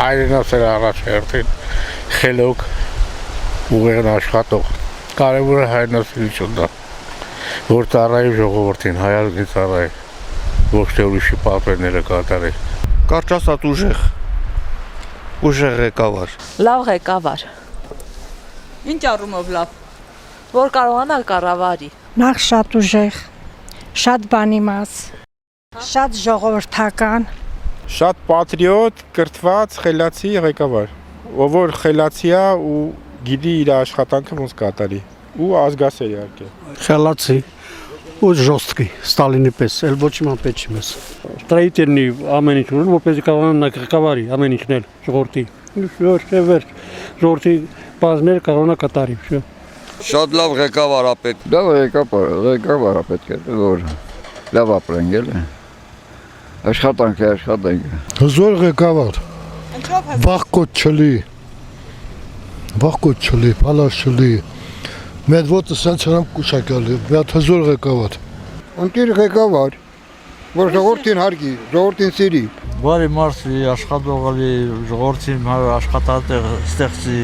հայրենասեր առաջերտին, խելոք, ուղեղն աշխատող, կարևորը հայրենասիրությունն է, որ ծառայի ժողովրդին, հայազգին ծառայի, ոչ թե ուրիշի պատվերները կատարի։ Կարճ ասած ուժեղ ղեկավար։ Լավ ղեկավար։ Ինչ առումով լավ։ Որ կարողանա կառավարի։ Նախ շատ ուժեղ, շատ բանիմաց, շատ ժողովրդական, շատ պատրիոտ, կրթված, խելացի ղեկավար, ով որ խելացի է ու գիտի իր աշխատանքը ոնց կատարի ու ազգասեր իհարկե։ Խելացի ու ժոստկի, Ստալինի պես, էլ ոչ իմ պետք չի մեզ։ Տրայիտերնի ամեն ինչ ուր, որպեսզի կարողանա ղեկավարի ամեն ինչն էլ ժողովրդի։ Ժողովրդի բազներ կարողանա կատարի, շո։ Շատ լավ ղեկավար է պետք։ Լավ ղեկավար է պետք է, որ լավ ապրենք էլ։ Աշխատանք է աշխատենք։ Հզոր ղեկավար։ Ինչով Վախկոտ չլի, փալաշ չլի։ Մեր ոտը սենց հրամ կուշակալի, միատ հզոր ղեկավար։ Ընտիր ղեկավար, որ ժողովրդին հարգի, ժողովրդին սիրի։ Բարի մարդ աշխատողալի, ժողովրդին աշխատատեղ ստեղծի։